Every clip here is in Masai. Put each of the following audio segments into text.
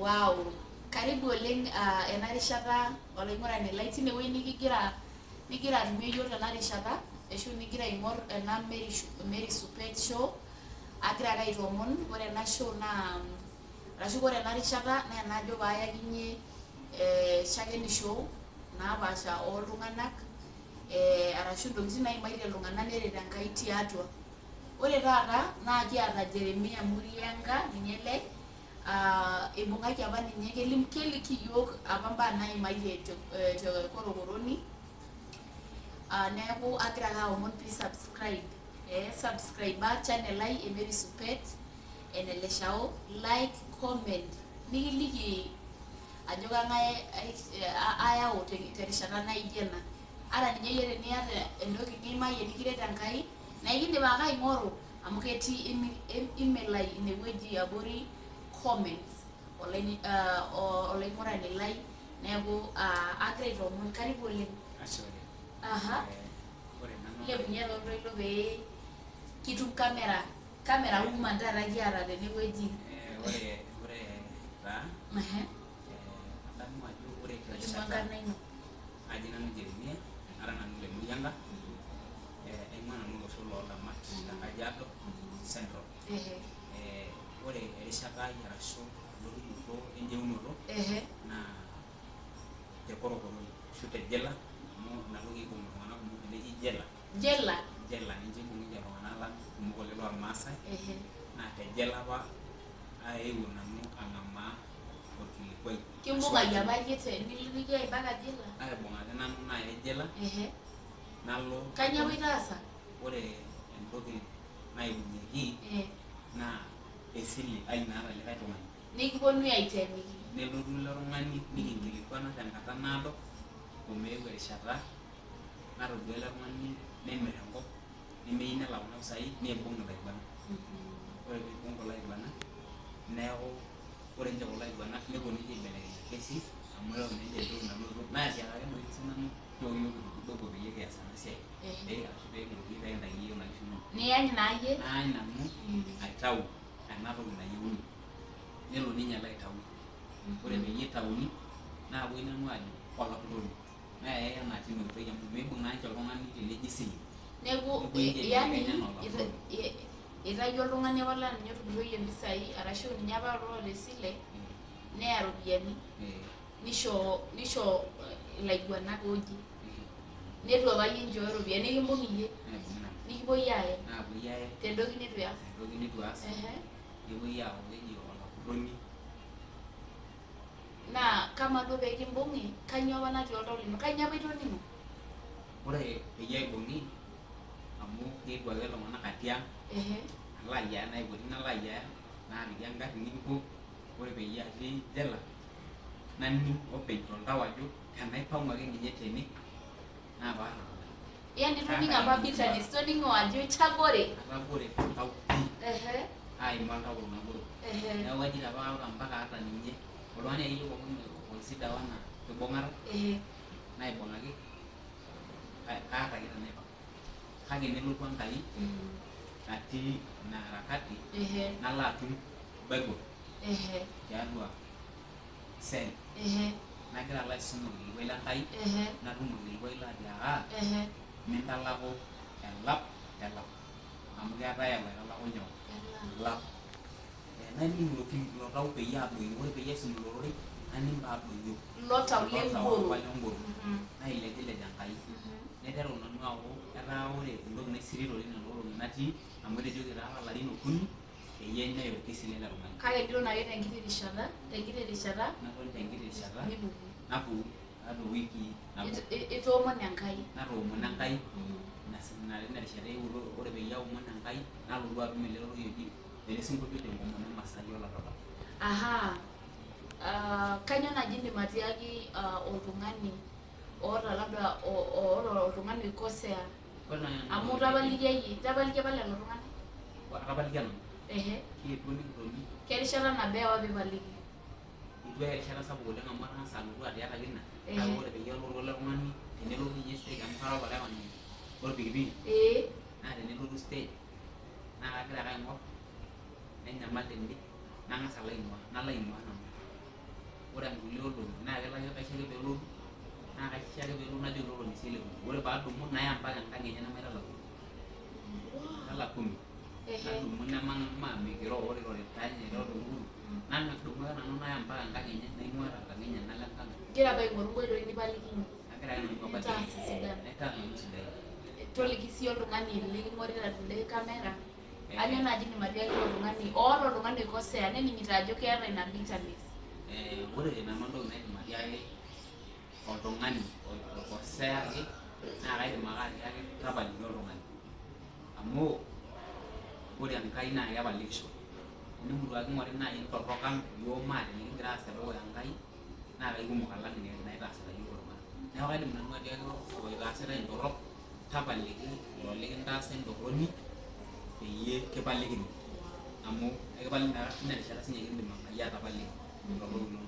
Wow, karibu oleng ena rishata olaing'urani lai tinewueji nigira atumie yiok tena rishata ashu nigira aing'or ena Mary Supet show. Agira ake aitoomon ore ena show naa arashu ore ena rishata naa enajo paayakinyie shakenisho naapaasha ooltung'anak arashu ntokitin naimaitie iltung'anak neret Enkai tiatua. Ore taata naa kiata Jeremia Murianga ninye ele ibung'aki apa ninye keliki yiok apa mbaa naimaitie te korokoroni. Neeku agira ake aomon pee subscribe channel ai e Mary Supet eneleshao, like, comment nikiliki ajo kang'ae ayau terishata naijo ena. Ata ninye yie teniata entoki niimayie nikiret Enkai naa ikindim ake aing'oru amu ketii email ai inewueji abori comments olaing'urani lai. Neeku agira aitoomon karibu oleng. Ilepunye oltoilo pee kitum kamera woman taata kiata tenewueji. Ore taa adamu ajo ore enkarna ino aji nanu Jeremia ara nanu le Murianga aing'ua nanu olosho looldamat le Kajiado Central. Ore erishata ai arashu endotunoto enjeunoto naa te korokoroni ashu te jela amu ina toki ibung iltung'anak kumok teneji jela ninche ibung'ie iltung'anak lang kumok oleng lormaasai. Naa te jela apa aewuo nanu ang'amaa orkilikwai. Kimbung'aki apa yie niliki mpaka jela? Aibung'aki nanu naaya jela nalo. Kanyoo apa itaasa? Ore entoki naibung'ieki naa esile ai naata likae tung'ani. Nikiponunui aiteeniki. Nelotu ilo tung'ani nikinkilikuana tenkata naado omeeu erishata natodua ele tung'ani nemirr enkop nemeyieu nelau kuna pisai niibung' ilaiguanak. Ore pee ibung kulo aiguanak neeku ore ninche kulo aiguanak nepuo ninche aibelekeny orkesi amu eeu ninche entoki nalotu naatiakaki nanu sinanu nchooki yiok kidogo peyie kias ena siai ashu pee kintaki yiok ina kishu ino. Niany naa yie? Naany nanu aitau ena toki nayieuni nelo ninye alo aitau. Ore peyie itauni naapuoi nanu aajo olapurroni neyai enaa tine wueji amu miibung naa ninche oltung'ani teneji sile. Neeku yaani itayio oltung'ani apa laa ninye otupurroyie mpisai arashu ninye apa oota esile neya ropiyiani nisho ilaiguanak ooje netu apa yie inchooyo ropiyiani nikimbung' iyie nikipuoi aaya tentoki nitu ias. Nepuoi aaku keji olapurroni. Naa kama duo pee kimbung'i kanyoo apa natii oltau lino? Kanyoo apa itoning'o? Ore peyie aibung'i amu keetuo ake iltung'anak atiang' alo ayiaya naipoti nalo ayiaya naapiki engarri nikipuo. Ore peyie atii jela naning' openy toltau ajo tenaipang'u ake ninye tene naa paarr. Yaani itoning'o apa bitterness, itoning'o ajo itagore? Atagore toltau pii aimu oltau onagoro. Neeku ajoito apa kaota mpaka ata ninye oltung'ani akeyie pookin oisida wana kibung'ata naibung'aki kaarr ake tenaipang'. Kake nelotu Enkai atii ina harakati nalo atum Bible tiatua cell. Nagira alo aisum orkilikwai Lenkai natum orkilikwai laatiaka mintalaku elap amu keetae elaitalaku nyoo? Elap. Naning' ilo tau peyie adoyio. Ore peyie aisum ilo rorei naning' paadoyio ilo tau lengoro nailejilej Enkai. Naiteru nanu aaku etaa ore entoki naisirito nena olong'i natii amu etejoki taa ilarin okuni peyie enyai orkesi lele tung'ani. Kake niton ake tenkiti rishata naton tenkiti rishata napuku ata ewiki nabo. Itoomono Enkai? Natoomono Enkai ina rishata eeulo. Ore peyie aomon Enkai nalotu atum ele rorei oji ele sinkolio tenkomono emasai olarrabal. Kanyoo naji indim atiaki oltung'ani oota labda oltung'ani oikosea amu itapalikia apa lelo tung'anak? Atapalikia nanu. Kietuo nikitoni. Kerishata nabo eewa piipaliki? Itu eya erishata sapuk oleng amu atang'asa alotu atiakaki ina. Kake ore peyie elotu ele tung'ani tenelotu ninye stage amu kara olarewani lorpikipiki. Naa tenelotu stage naa kagira ake aing'orr nenyamal tende nang'as alo aing'uaa nanu. ore nkulie olong'i naa kelaki kaisho ake peelotu naa kaisho ake peelotu najo ololong'i siligu ore paadumu naya mpaka enkang enye nemaitalaku talakumi nadumu mikiro ore tanya iroro uhuru nadumu ake nanu naya mpaka enkang enye naing'ua tenkang enye nalo enkang gira apa aing'oru nkoitoi nipalikinye nagira ake nanu apaliki naitaa nanu sidai toliki sii oltung'ani liking'orita tele kamera ajo naaji indim atiaki oltung'ani oota oltung'ani oikosea nening'ito ajo keeta ina bitterness. Ore nanu entoki naidim atiaki oltung'ani oikoseaki naa kaidim ake atiaki tapaliki oltung'ani amu ore Enkai naa kepalikisho tenemutu ake ing'ori naaji torrok ang' iyiok maate nikigira aas tedukuya Enkai naa kaikumok alang inaitaasita iyiok oltung'ani neeku kaidim nanu atiaki oitaasita entorrok tapaliki ilo likintaasa entorroni peyie kipalikini amu ekipaliki tina rishata sinye kindim Enkai atapaliki lelo linonok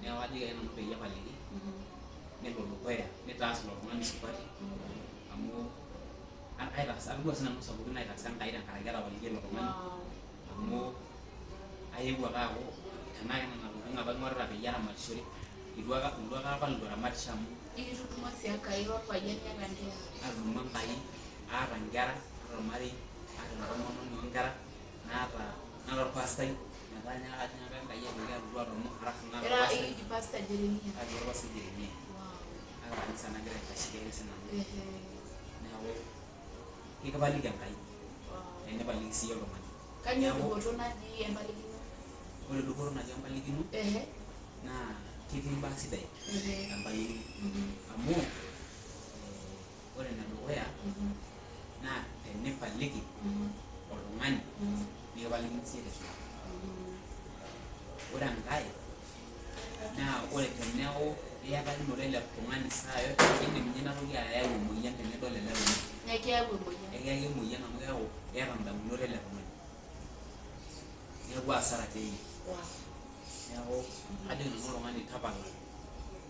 neeku kajoki ake nanu peyie epaliki nelo dukuya nitaas ilo tung'ani supati amu atodua sinanu sapukin naitaasa Enkai tenkaraki etapalikia ilo tung'ani amu aewuo ake aaku tenaa kenena tokitin apa ing'orita peyie aramatishore itu ake apal itu aramatisho amu ikitudumua sii Enkai orpayian neeta nkera atudumua Enkai aata nkera aata ormarei aata entomononi onkera naata orpastai metaa nyaka Enkai aitoki alotu adumu haraka era eji Pastor Jeremia orpastai Jeremia aka kanisa nagira aitasheki ake sinanu neeku kikipaliki Enkai tenipaliki sii oltung'ani kanyioo dupoto natii empalikino ore dupoto natii empalikino naa ketii imbaa sidai empalikino amu ore enedukuya naa tenipaliki oltung'ani nikipalikini sii teshumata ore enkae naa ore teneeku iyatakinore ele tung'ani saa yote kiindim ninye ina toki ayau emoyian tenidol ele tung'ani nekiyau emoyian amu keeku iyata indamunot ele tung'ani neeku hasara teeyie neeku kajoki nanu oltung'ani tapala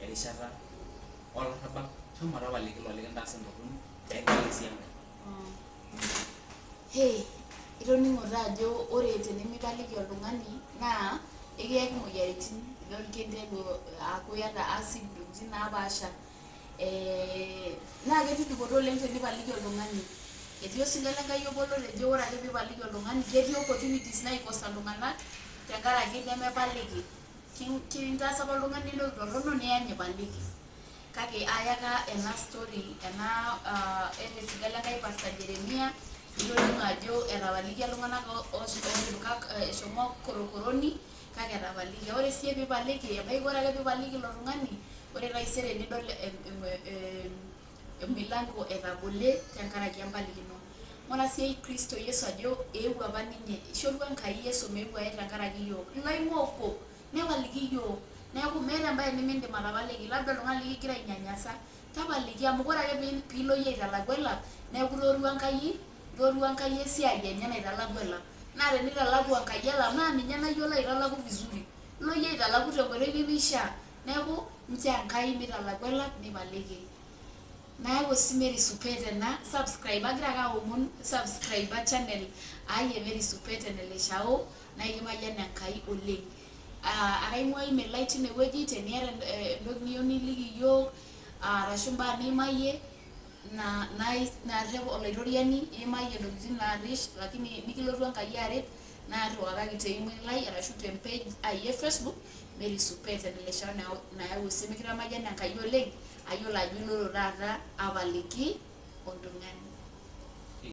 erishata olarrabal shomo tapaliki ilo likintaasa entorroni peekipaliki sii Enkai. Itoning'o taa ajo ore tenemipaliki oltung'ani naa ekiyaki imoyiaritin olkentelo aaku iyata acid ntokitin naapaasha naa ketii dupoto oleng tenipaliki oltung'ani etii osingo lenkai obo lotejo ore ake piipaliki oltung'ani ketii opportunities naikosa iltung'anak tenkaraki nemepaliki kintaasa apa oltung'ani entoki torrono niyany ipaliki kake ayaka ena story ena ele singo lenkai Pastor Jeremia itoning'o ajo etapalikia iltung'anak otipikak eshomo korokoroni kake etapalikia ore sii piipaliki ebaiki ore ake piipaliki ilo tung'ani ore taisere nidol emilango etabole tenkaraki empalikino ng'ura sii Kristo Yesu ajo eewuo apa ninye ishorua Enkai Yesu meeu ae tenkaraki iyiok ilaimoko nepaliki iyiok neeku meeta embaye nimindim atapaliki labda oltung'ani likigira ainyanyasa tapaliki amu ore ake piilo yie aitalaku elap neeku itorua Enkai esiai enye naitalaku elap naa tenitalaku Enkai elap naa ninye nayiolo aitalaku vizuri ilo yie aitalaku tenkoitoi nemeishaa neeku nchoo Enkai mitalaku elap nipaliki nayau sii Mary Supet ena subscribe agira ake aomon subscribe channel ai e Mary Supet eneleshao naa ikimayian Enkai oleng akaing'ua email ai tinewueji teniata entoki niyieu niliki iyiok arashu mbaa niimayie naarrep olaitoriani iimayie ntokitin naarrish lakini nikilotu Enkai aret naarriwakaki te email ai arashu te page ai e Facebook Mary Supet eneleshao nayau sii mikitamayian Enkai oleng ayiolo ajo iloto taata apaliki oltung'ani